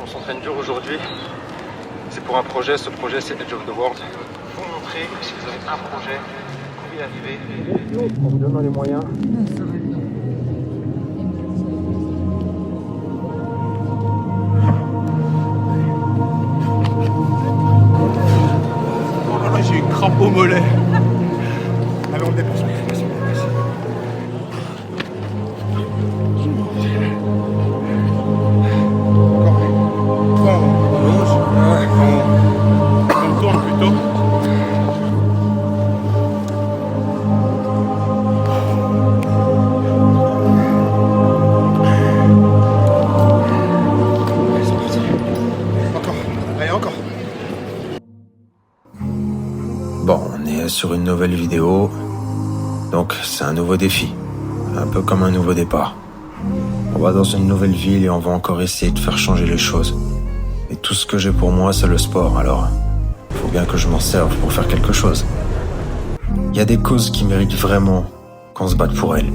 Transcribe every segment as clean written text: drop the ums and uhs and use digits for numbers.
s'entraîne dur aujourd'hui. C'est pour un projet, ce projet c'est Edge of the World. Pour vous montrer que si vous avez un projet, vous pouvez y arriver. En vous donnant les moyens. J'ai une crampe au mollet. Allez, on dépasse. On tourne plutôt. Encore. Allez, encore. Bon, on est sur une nouvelle vidéo, donc c'est un nouveau défi, un peu comme un nouveau départ. On va dans une nouvelle ville et on va encore essayer de faire changer les choses. Et tout ce que j'ai pour moi, c'est le sport, alors il faut bien que je m'en serve pour faire quelque chose. Il y a des causes qui méritent vraiment qu'on se batte pour elles.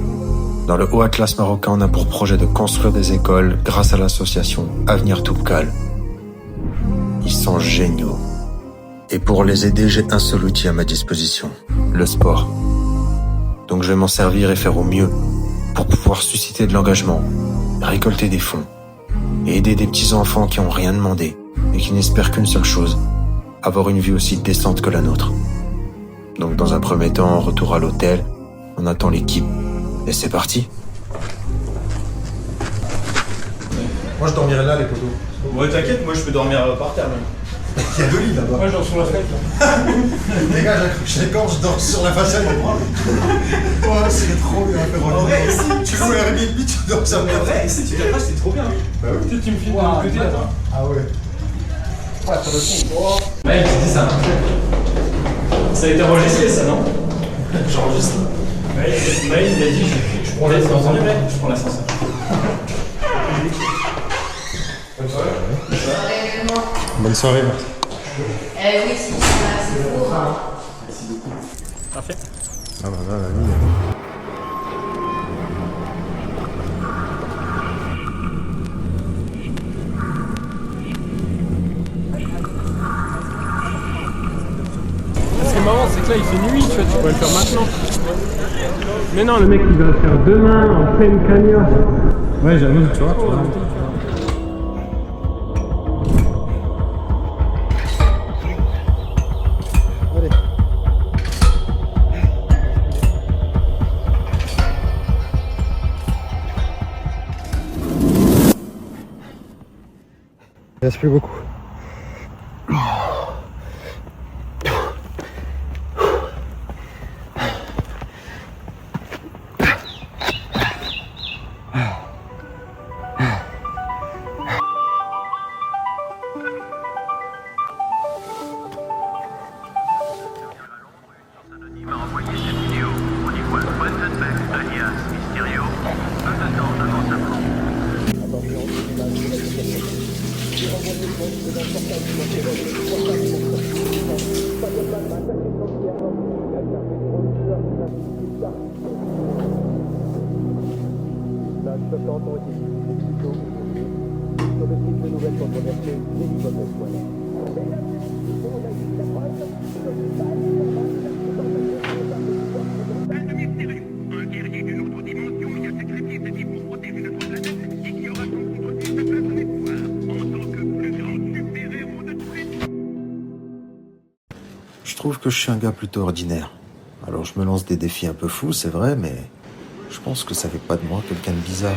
Dans le Haut Atlas marocain, on a pour projet de construire des écoles grâce à l'association Avenir Toubkal. Ils sont géniaux. Et pour les aider, j'ai un seul outil à ma disposition, le sport. Donc je vais m'en servir et faire au mieux pour pouvoir susciter de l'engagement, récolter des fonds et aider des petits-enfants qui n'ont rien demandé et qui n'espèrent qu'une seule chose, avoir une vie aussi décente que la nôtre. Donc dans un premier temps, retour à l'hôtel, on attend l'équipe et c'est parti. Moi, je dormirai là, les poteaux. Ouais, t'inquiète, moi je peux dormir par terre même. Il y a 2 lits là-bas. Moi je dors sur la fenêtre. Les gars, j'accroche les cordes, je dors sur la façade. Ouais, c'est trop bien. En vrai, Tu loues Airbnb, tu dors sur la en vrai, si tu t'approches, c'est trop bien. Bah oui. Tu me filmes de l'autre côté là-bas. Ah ouais. Ouais, ça répond. Mec, tu dis ça. Ça a été enregistré ça, non? J'enregistre. Maïl, il a dit je prends l'ascenseur. Je prends l'ascenseur. Bonne soirée. Bonne soirée, Marc. Oui, c'est pour. Merci beaucoup. Parfait. Ah bah oui. Ce qui est marrant, c'est que là il fait nuit, tu vois, tu pourrais le faire maintenant. Mais non, le mec il va le faire demain en pleine cagnotte. Ouais, j'avoue, tu vois. Il reste plus beaucoup. Je trouve que je suis un gars plutôt ordinaire. Alors je me lance des défis un peu fous, c'est vrai, mais je pense que ça fait pas de moi quelqu'un de bizarre.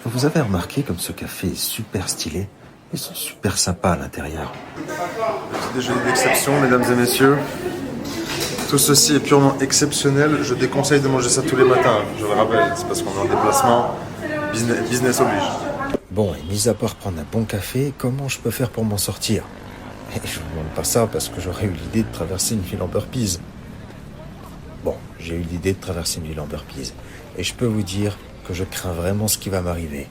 Vous avez remarqué comme ce café est super stylé? Ils sont super sympas à l'intérieur. Petit déjeuner d'exception, mesdames et messieurs. Tout ceci est purement exceptionnel. Je déconseille de manger ça tous les matins. Je le rappelle, c'est parce qu'on est en déplacement. Business oblige. Bon, et mis à part prendre un bon café, comment je peux faire pour m'en sortir? Et je vous demande pas ça parce que j'aurais eu l'idée de traverser une ville en burpees. Bon, j'ai eu l'idée de traverser une ville en burpees. Et je peux vous dire que je crains vraiment ce qui va m'arriver.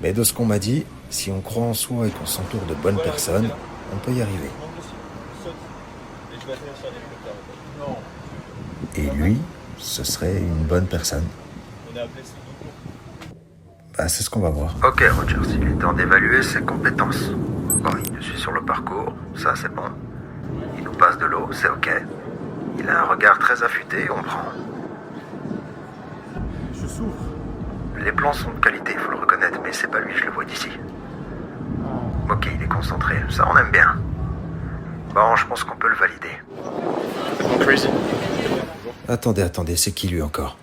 Mais de ce qu'on m'a dit, si on croit en soi et qu'on s'entoure de bonnes personnes, on peut y arriver. Et lui, ce serait une bonne personne. Bah, c'est ce qu'on va voir. Ok, Rogers, il est temps d'évaluer ses compétences. Bon, il nous suit sur le parcours, ça c'est bon. Il nous passe de l'eau, c'est ok. Il a un regard très affûté, on prend. Je souffre. Les plans sont de qualité, faut le reconnaître, mais c'est pas lui, je le vois d'ici. Ok, il est concentré, ça on aime bien. Bon, je pense qu'on peut le valider. Attendez, c'est qui lui encore?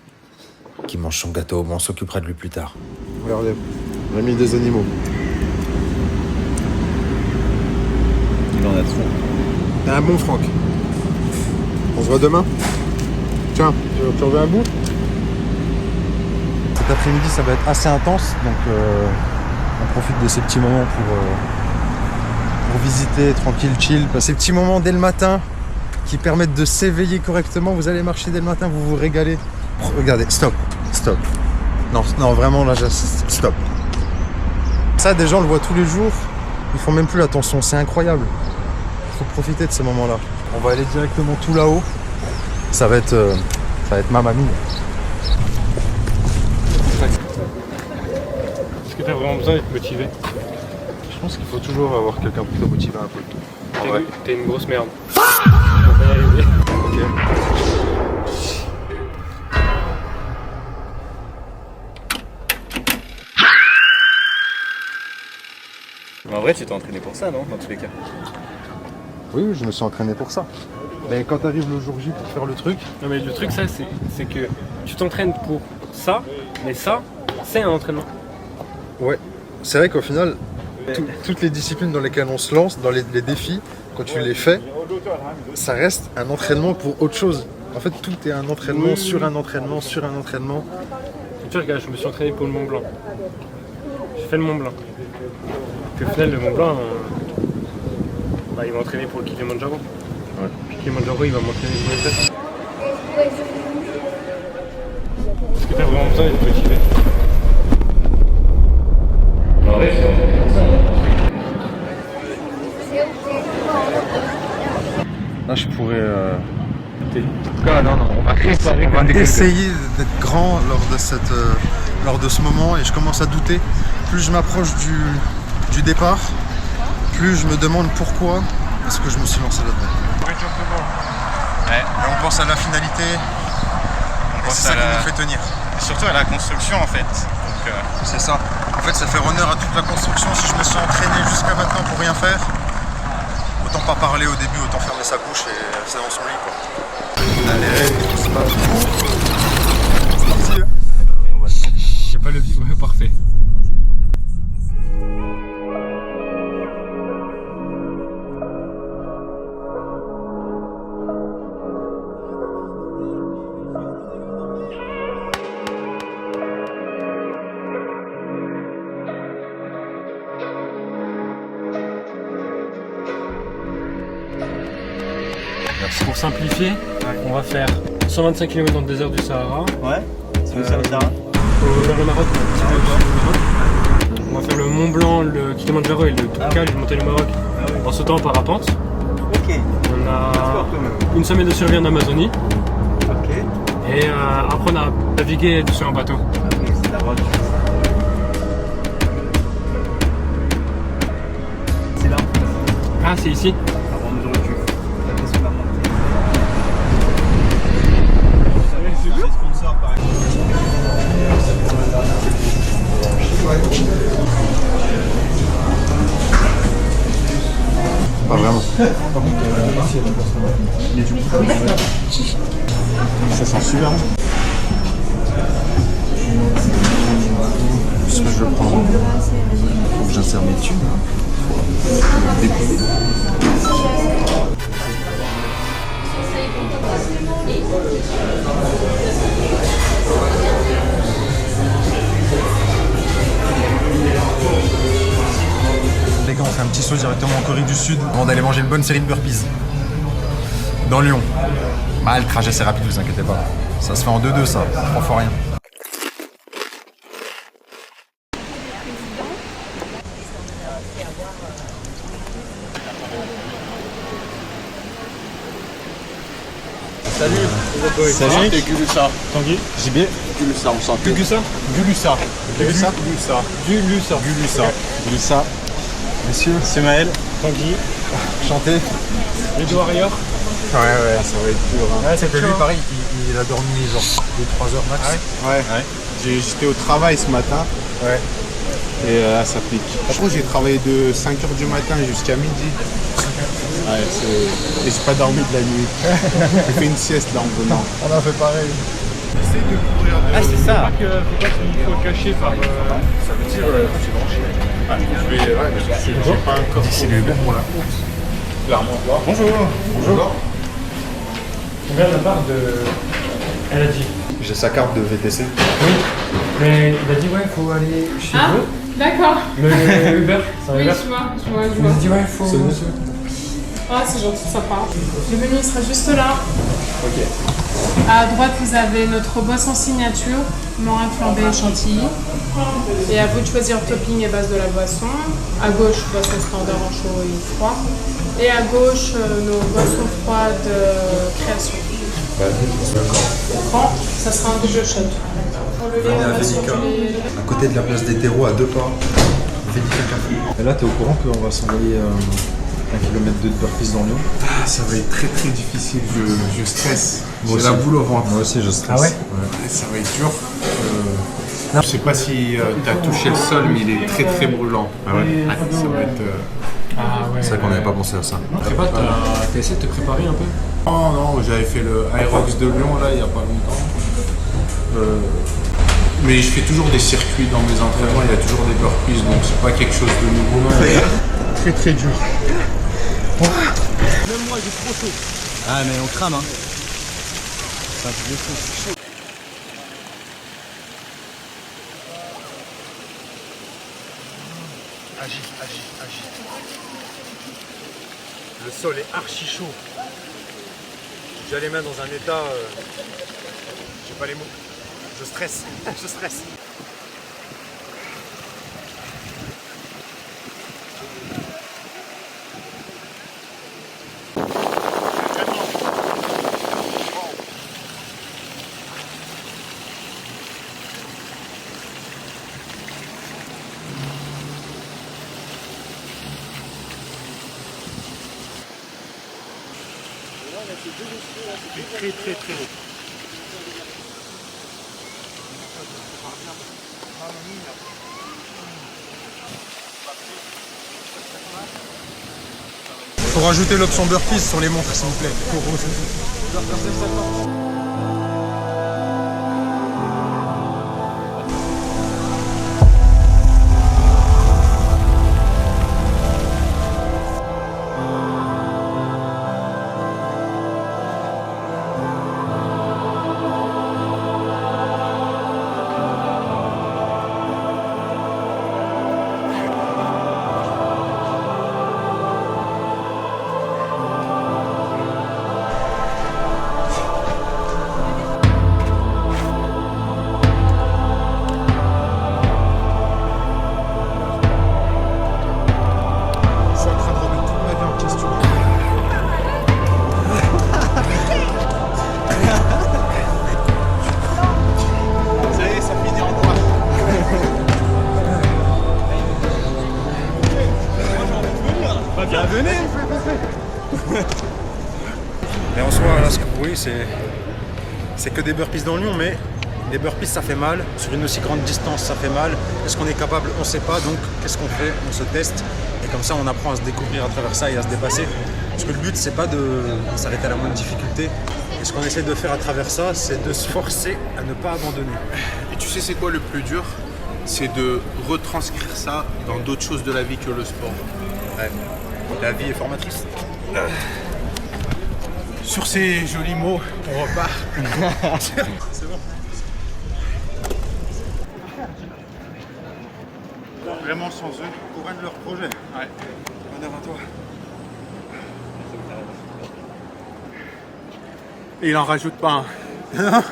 Qui mange son gâteau, bon, on s'occupera de lui plus tard. Regardez, on a mis des animaux. Il en a trop. T'es un bon Franck. On se voit demain. Tiens, tu reviens un bout? Cet après-midi, ça va être assez intense, donc on profite de ces petits moments pour visiter, tranquille, chill. Ces petits moments dès le matin qui permettent de s'éveiller correctement. Vous allez marcher dès le matin, vous vous régalez. Regardez, stop. Non, vraiment, là, stop. Ça, des gens le voient tous les jours. Ils font même plus attention, c'est incroyable. Il faut profiter de ces moments-là. On va aller directement tout là-haut. Ça va être ma mamie. Est-ce que t'as vraiment besoin d'être motivé? Je pense qu'il faut toujours avoir quelqu'un pour te motiver un peu. T'es une grosse merde. On va y arriver. Ok. Mais en vrai, tu t'es entraîné pour ça, non? Dans tous les cas. Oui, je me suis entraîné pour ça. Mais quand t'arrives le jour J pour faire le truc, Non mais le truc ça c'est que tu t'entraînes pour ça, mais ça, c'est un entraînement. ouais, c'est vrai qu'au final, toutes les disciplines dans lesquelles on se lance, dans les défis, quand tu les fais, ça reste un entraînement pour autre chose. En fait, tout est un entraînement sur un entraînement sur un entraînement. Tu vois, regarde, je me suis entraîné pour le Mont Blanc. J'ai fait le Mont Blanc. Puis au final, le Mont Blanc, il m'a entraîné pour le Kilimanjaro. Ouais. Puis Kilimanjaro, il va m'entraîner pour les tests. Est-ce que t'as vraiment besoin d'être motivé? En vrai, tu t'es entraîné pour ça, non? Là, je pourrais On va essayer d'être grand lors de ce moment et je commence à douter. Plus je m'approche du départ, plus je me demande pourquoi est-ce que je me suis lancé là-dedans. Ouais. Et on pense à la finalité, et c'est ça qui nous fait tenir. Et surtout à la construction en fait. Donc, C'est ça. En fait, ça fait honneur à toute la construction. Si je me suis entraîné jusqu'à maintenant pour rien faire, autant pas parler au début, autant fermer sa bouche et rester dans son lit, quoi. Allez, c'est pas parti, hein. J'ai pas le vide, ouais, parfait. Pour simplifier, on va faire 125 km dans le désert du Sahara. Ouais, c'est où ça, le Sahara? Vers le Maroc. On va faire le Mont Blanc, le Kilimanjaro et le Toubkal, les montagnes du Maroc, en sautant en parapente. Ok. On a une semaine de survie en Amazonie. Ok. Et après on a navigué sur un bateau. Ah oui, c'est la route. C'est là. Ah, c'est ici? Avant de recul. La question va monter. Sponsor par Pas vraiment. Ça sent super bon. Puisque je le prends, faut que j'insère mes tubes. Les gars, on fait un petit saut directement en Corée du Sud avant d'aller manger une bonne série de burpees. Dans Lyon. Bah, le trajet c'est rapide, vous inquiétez pas. Ça se fait en 2-2 ça, 3 fois rien. Salut. Salut. Gulusa. Tanguy. JB. Gulusa, on s'entend. Gugusa. Gulusa. Gulusa. Gulusa. Messieurs, C'est Maël. Tanguy. chantez. Edouard Rior. Ouais, ça va être dur. Hein. Ouais, c'est Lui, chaud. pareil, il a dormi genre 2-3 heures max. Ouais. J'étais au travail ce matin. Ouais. Et là, ça pique. Franchement, j'ai travaillé de 5h du matin jusqu'à midi. Ouais, et j'ai pas dormi de la nuit. J'ai fait une sieste là en venant. On a fait pareil. Essaye de courir de... Ah, c'est ça. Faut pas qu'il faut cacher par. Ça veut dire c'est branché. Je vais. Ouais, mais j'ai pas encore. C'est le bon pour la course. Clairement. Bonjour. Bonjour. On vient de la part de. Elle a dit. J'ai sa carte de VTC. Oui. Mais il a dit, ouais, il faut aller chez Ah, vous. d'accord. Le Uber, c'est un Oui, Uber. je vois. Il nous a dit, ouais, il faut. C'est monsieur. Ah, c'est gentil, sympa. Le menu il sera juste là. Ok. À droite, vous avez notre boisson signature, morin flambé et chantilly. Et à vous de choisir topping et base de la boisson. À gauche, boisson standard en chaud et froid. Et à gauche, nos boissons froides création. Bon, ça sera un double shot. Pour le lait, Venez à on va Vélica, surgeler- à côté de la place des terreaux, à 2 pas. Vélica Café. Et là, t'es au courant qu'on va s'envoyer 1 kilomètre de burpees dans Lyon? Ça va être très très difficile, je stresse. Moi J'ai la aussi. boule au ventre. Moi aussi, je stresse. Ah ouais Ça va être dur. Je sais pas si tu as touché le sol, mais il est très très brûlant. Ah ouais. Ça va être... Ah ouais. C'est vrai qu'on n'avait pas pensé à ça. Je sais pas, t'as essayé de te préparer un peu? Non, j'avais fait le Aerox de Lyon là il y a pas longtemps. Mais je fais toujours des circuits dans mes entraînements, il y a toujours des burpees, donc c'est pas quelque chose de nouveau. Très très dur. Ah, mais on crame, hein. Agis. Le sol est archi chaud. J'ai les mains dans un état. J'ai pas les mots. Je stresse. Je stresse. Très très très haut. Faut rajouter l'option burpees sur les montres, s'il vous plaît. Je suis en train de remettre toute ma vie en question. Ça y est, ça finit en noir. Mais en soi, là, ce que vous voyez, c'est que des burpees dans Lyon, mais des burpees, ça fait mal. Sur une aussi grande distance, ça fait mal. Est-ce qu'on est capable? On ne sait pas. Donc, qu'est-ce qu'on fait? On se teste. Et comme ça, on apprend à se découvrir à travers ça et à se dépasser. Parce que le but, c'est pas de s'arrêter à la moindre difficulté. Et ce qu'on essaie de faire à travers ça, c'est de se forcer à ne pas abandonner. Et tu sais c'est quoi le plus dur? C'est de retranscrire ça dans d'autres choses de la vie que le sport. Ouais. La vie est formatrice. Sur ces jolis mots, on repart. C'est bon. Vraiment sans eux. Pour un de leurs projets. Ouais. Honneur à toi. Et il en rajoute pas. Non,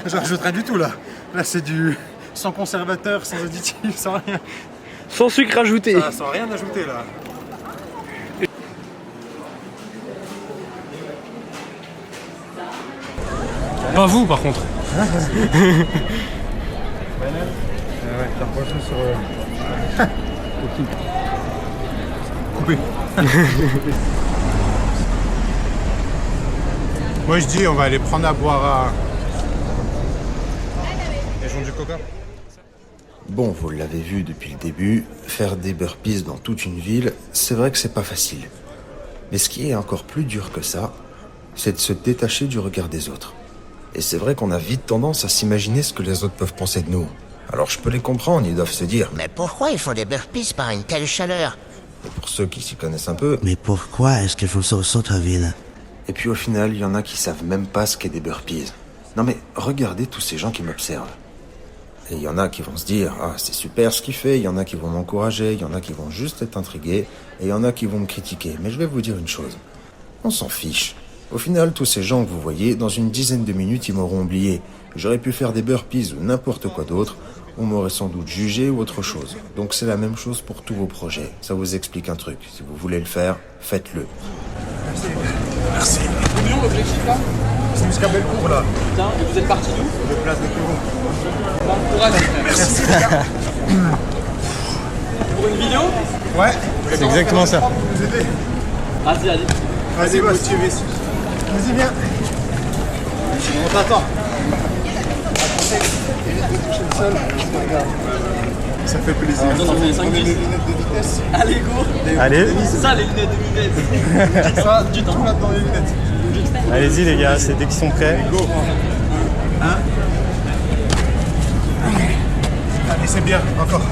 je rajoute rien du tout là. Là, c'est du sans conservateur, sans additif, sans rien. Sans sucre ajouté. Ça, sans rien ajouter là. Pas vous par contre. T'as approché sur... Coupé. Moi je dis on va aller prendre à boire à... Ils ont du coca. Bon, vous l'avez vu depuis le début, faire des burpees dans toute une ville, c'est vrai que c'est pas facile. Mais ce qui est encore plus dur que ça, c'est de se détacher du regard des autres. Et c'est vrai qu'on a vite tendance à s'imaginer ce que les autres peuvent penser de nous. Alors je peux les comprendre, ils doivent se dire, Mais pourquoi ils font des burpees par une telle chaleur? et pour ceux qui s'y connaissent un peu, Mais pourquoi est-ce qu'il faut ça au centre-ville? et puis au final, il y en a qui savent même pas ce qu'est des burpees. Non mais regardez tous ces gens qui m'observent. Et il y en a qui vont se dire, ah c'est super ce qu'il fait, il y en a qui vont m'encourager, il y en a qui vont juste être intrigués, et il y en a qui vont me critiquer. Mais je vais vous dire une chose, on s'en fiche. Au final, tous ces gens que vous voyez, dans une dizaine de minutes, ils m'auront oublié. J'aurais pu faire des burpees ou n'importe quoi d'autre, on m'aurait sans doute jugé ou autre chose. Donc c'est la même chose pour tous vos projets. Ça vous explique un truc, si vous voulez le faire, faites-le. Merci. Combien l'objectif là? C'est jusqu'à Bellecour là. Putain, et vous êtes parti d'où? De place de Courron. Bon courage. Merci. Pour une vidéo? Ouais. C'est exactement ça. Vous aider. Vas-y, allez. Vas-y, motivé. Vas-y, viens. On t'attend. Ça fait plaisir. On en fait 5 On met les lunettes de vitesse. Allez, go. Allez, C'est ça les lunettes de vitesse. Ça, du temps là dans les lunettes. allez-y les gars, c'est dès qu'ils sont prêts. Go. Hein? Allez, c'est bien, encore.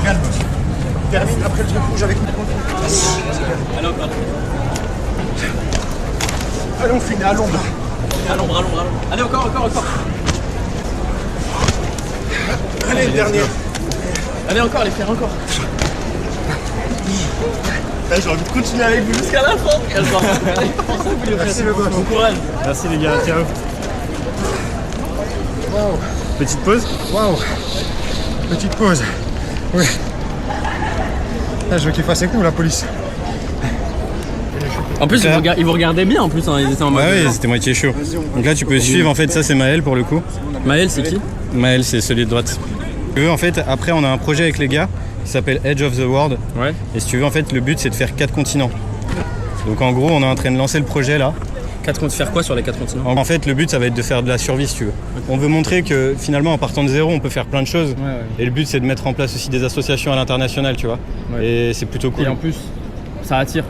Calme. Termine après le truc rouge avec nous. Allez, encore. Allez, on finit à l'ombre. À l'ombre, à l'ombre, à l'ombre. Allez, encore. Allez, le dernier. Allez, encore, les frères, encore. Là, j'ai envie de continuer avec vous. Jusqu'à la fin. Merci le gosse. Bon courage. Merci les gars, ciao. Waouh. Petite pause. Waouh. Petite pause. Oui. Là, je veux qu'il fasse avec nous, la police. En plus, ils vous regardaient bien en plus, hein. Ils étaient en mode. Ouais, c'était moitié chaud. Donc là tu peux suivre, en fait ça c'est Maël pour le coup. Maël, c'est qui? Maël c'est celui de droite. Si tu veux, en fait, après on a un projet avec les gars qui s'appelle Edge of the World. Ouais. Et si tu veux, en fait, le but c'est de faire 4 continents. Donc en gros, on est en train de lancer le projet là. 4 comptes, faire quoi sur les 4 continents? En fait, le but ça va être de faire de la survie si tu veux. On veut montrer que finalement en partant de zéro, on peut faire plein de choses. Ouais. Et le but c'est de mettre en place aussi des associations à l'international, tu vois. Ouais. Et c'est plutôt cool. Et en plus, ça attire.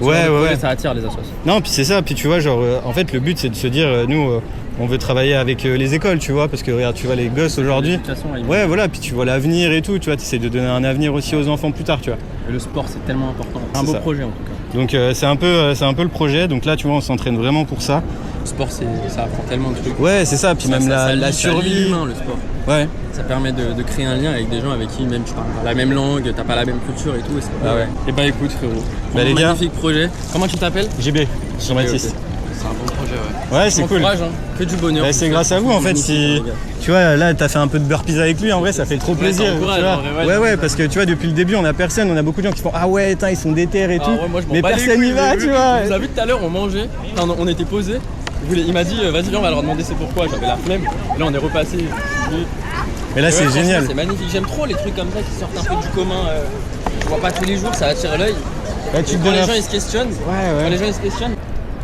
Ouais. Ça attire les associations. Non, puis c'est ça, puis tu vois, genre, en fait, le but c'est de se dire, nous, on veut travailler avec les écoles, tu vois, parce que regarde, tu vois, les gosses aujourd'hui. Ouais, voilà, puis tu vois l'avenir et tout, tu vois, tu essaies de donner un avenir aussi aux enfants plus tard, tu vois. Et le sport, c'est tellement important. Un C'est beau ça. projet en tout cas. Donc, c'est un peu le projet, donc là, tu vois, on s'entraîne vraiment pour ça. Le sport, ça apprend tellement de trucs. Ouais, c'est ça, puis même la lie survie. l'humain, le sport. Ouais. Ça permet de créer un lien avec des gens avec qui même tu parles pas la même langue, t'as pas la même culture et tout. Et c'est Ah ouais. Et bah écoute frérot, Bah, les gars. magnifique projet. Comment tu t'appelles? GB, Jean-Baptiste. Ok. C'est un bon projet, ouais. Ouais, c'est Bon cool. courage, hein. Que du bonheur. Bah, c'est grâce à vous en fait si tu vois là t'as fait un peu de burpees avec lui, en vrai ça fait trop plaisir. ça encourage, tu vois. en vrai, Ouais parce que tu vois depuis le début on a personne, on a beaucoup de gens qui font ah ouais putain ils sont déter et Ah tout, ouais, moi, je m'en mais bats les personne couilles, n'y va mais tu vois. Vous avez vu tout à l'heure on mangeait, enfin, on était posés. Il m'a dit vas-y viens on va leur demander c'est pourquoi, j'avais la flemme. Et là on est repassé. Mais là c'est Ouais, génial. C'est magnifique, j'aime trop les trucs comme ça qui sortent un peu du commun. Je vois pas tous les jours, ça attire l'œil. Là, tu te Quand donnes les un- gens ils se questionnent, Ouais. quand les gens ils se questionnent,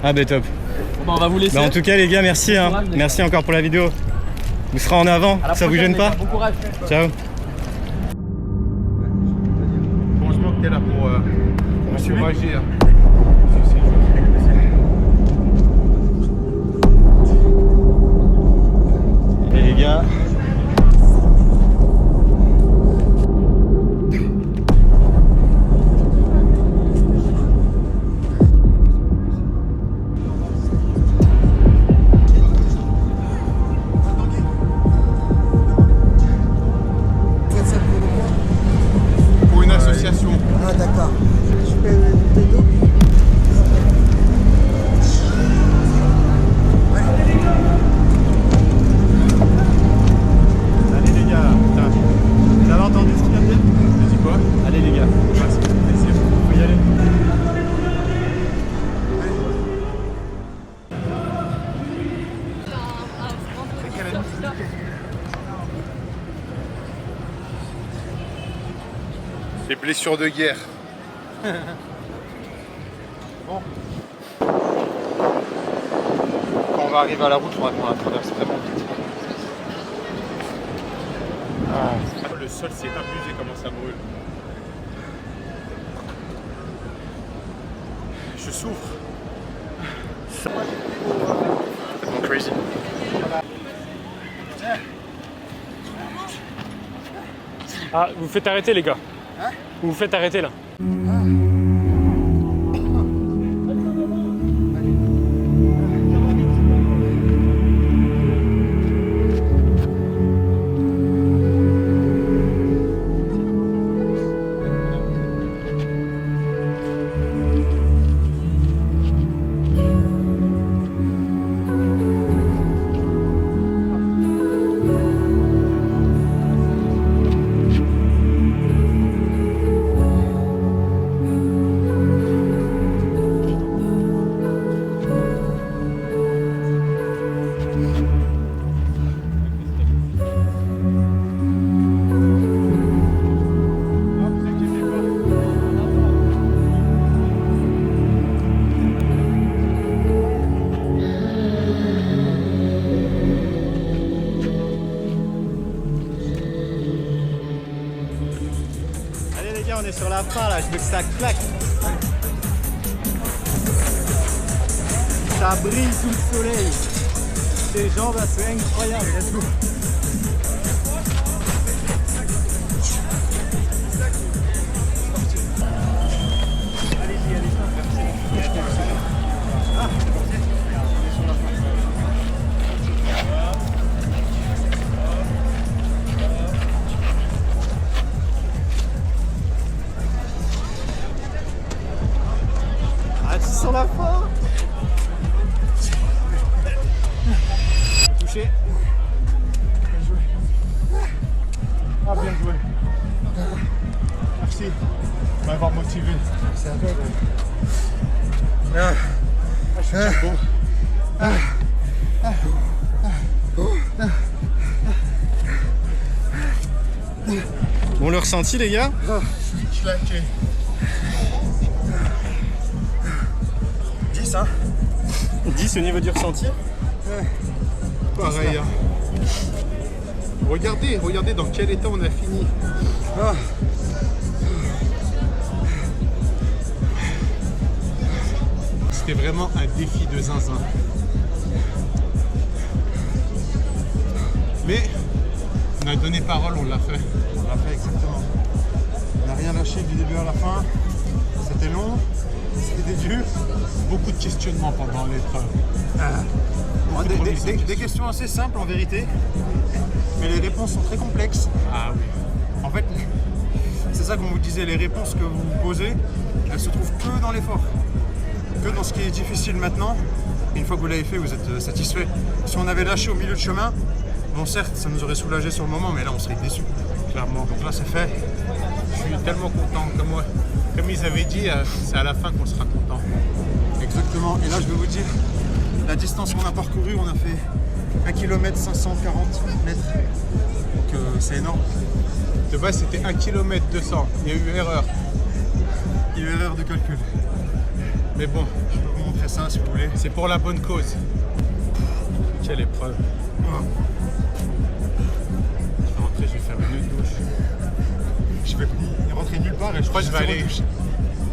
Ah bah top. bon, on va vous laisser. Bah, en tout cas les gars merci hein. Courage, les gars. Merci encore pour la vidéo. Vous serez en avant, À la ça vous prochaine, gêne pas? les gars. Bon courage. Ciao. Heureusement que t'es là pour encourager. Hein. Et les gars. Pour une association. Ah d'accord. Je peux une bouteille d'eau? blessures de guerre. Bon. Quand on va arriver à la route, on va prendre la traverse vraiment vite. Le sol c'est abusé comment ça brûle. Je souffre. Tellement crazy. Ah, vous faites arrêter les gars. Hein? Vous faites arrêter là. On est sur la fin là, je veux que ça claque. Ça brille sous le soleil. Ces jambes là, c'est incroyable, let's go. Sur la fin. Touché. Bien joué. Ah bien joué. Merci de m'avoir motivé. C'est à toi. Je suis chapeau. Bon, le ressenti les gars? Claqué. 10 hein? 10 au niveau du ressenti? Pareil. Hein. Regardez dans quel état on a fini. Ah. C'était vraiment un défi de zinzin. Mais on a donné parole, on l'a fait. On l'a fait exactement. On n'a rien lâché du début à la fin. C'était long, c'était dur. Beaucoup de questionnements pendant l'épreuve. Des questions assez simples en vérité, mais les réponses sont très complexes. Ah oui. En fait, c'est ça qu'on vous disait, les réponses que vous vous posez, elles se trouvent que dans l'effort, que dans ce qui est difficile maintenant. Une fois que vous l'avez fait, vous êtes satisfait. Si on avait lâché au milieu de chemin, bon certes, ça nous aurait soulagé sur le moment, mais là on serait déçu. Clairement. Donc là c'est fait. Je suis tellement content. Comme ils avaient dit, c'est à la fin qu'on sera content. Exactement. Et là je vais vous dire, la distance qu'on a parcourue, on a fait 1 km 540 mètres. Donc c'est énorme. De base c'était 1 km 200. Il y a eu erreur. Il y a eu erreur de calcul. Mais bon, je peux vous montrer ça si vous voulez. C'est pour la bonne cause. Quelle épreuve. Oh. Je vais rentrer, je vais faire une douche. Je vais rentrer nulle part et je crois que je vais aller.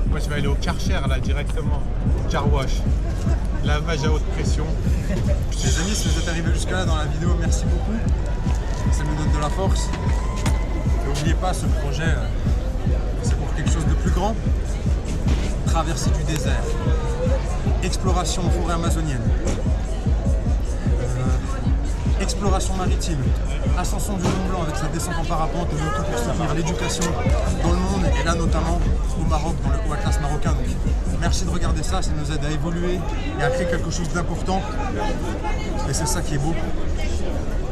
Moi je vais aller au Karcher là directement. Car wash. Lavage à haute pression. Les amis, si vous êtes arrivés jusqu'à là dans la vidéo, merci beaucoup. Ça nous donne de la force. Et n'oubliez pas, ce projet, c'est pour quelque chose de plus grand. Traversée du désert, exploration en forêt amazonienne, exploration maritime, ascension du Mont Blanc avec sa descente en parapente, et le tout pour soutenir l'éducation dans le monde et là notamment au Maroc, dans le Haut Atlas marocain. Donc, merci de regarder ça, ça nous aide à évoluer et à créer quelque chose d'important. Et c'est ça qui est beau.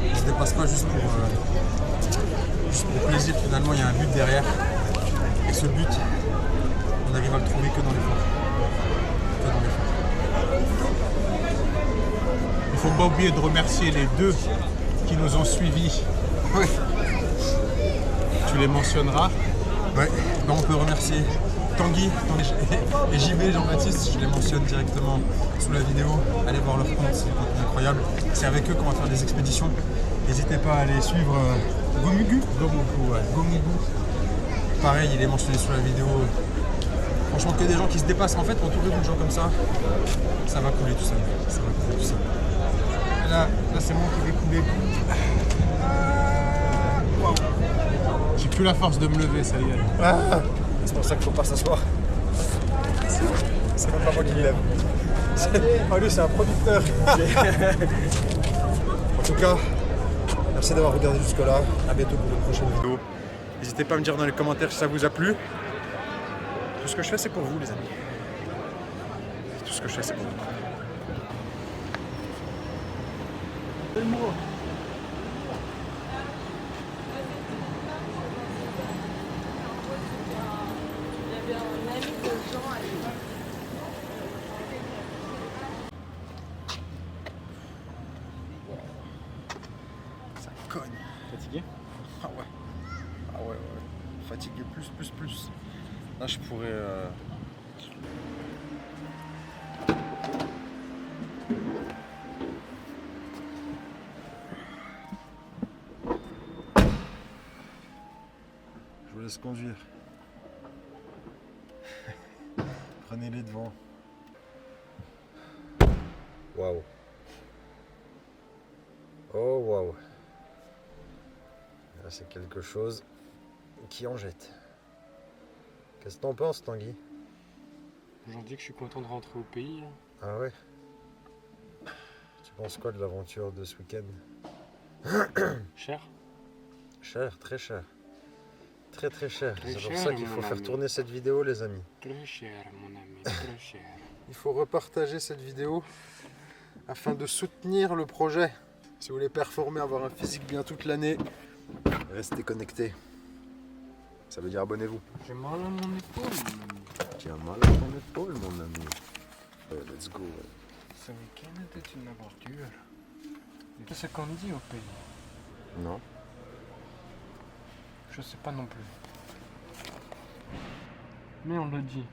On ne se dépasse pas juste pour plaisir, finalement il y a un but derrière. Et ce but, on n'arrive à le trouver que dans l'effort. Il ne faut pas oublier de remercier les deux qui nous ont suivis. Oui. Tu les mentionneras. Ouais, on peut remercier Tanguy et JB, Jean-Baptiste, je les mentionne directement sous la vidéo. Allez voir leur compte, c'est incroyable. C'est avec eux qu'on va faire des expéditions. N'hésitez pas à aller suivre Gomugu. Gomugu. Pareil, il est mentionné sous la vidéo. Franchement, que des gens qui se dépassent. En fait, entourez-vous de gens comme ça, ça va couler tout seul. Ça va couler tout seul. Et là c'est moi qui vais couler. Wow. J'ai plus la force de me lever, ça y est. Ah, c'est pour ça qu'il faut pas s'asseoir. C'est même pas moi qui me lève. Oh, lui, c'est un producteur. En tout cas, merci d'avoir regardé jusque-là. À bientôt pour une prochaine vidéo. N'hésitez pas à me dire dans les commentaires si ça vous a plu. Tout ce que je fais, c'est pour vous, les amis. Tout ce que je fais, c'est pour vous. Ça cogne. Fatigué? Ah ouais. Ah ouais. Fatigué plus. Là, je pourrais... Je vous laisse conduire. Prenez les devants. Waouh. Oh waouh. Là, c'est quelque chose qui en jette. Qu'est-ce que t'en penses, Tanguy? J'en dis que je suis content de rentrer au pays. Ah ouais? Tu penses quoi de l'aventure de ce week-end? Cher? Cher, très cher. Très cher. Très C'est pour cher, ça qu'il faut mon faire ami. tourner cette vidéo, les amis. Très cher, mon ami, très cher. Il faut repartager cette vidéo afin de soutenir le projet. Si vous voulez performer, avoir un physique bien toute l'année, restez connectés. Ça veut dire abonnez-vous. J'ai mal à mon épaule, mon ami. Tu as mal à ton épaule, mon ami. Let's go. Ce week-end était une aventure. C'est ce qu'on dit au pays. Non. Je sais pas non plus. Mais on le dit.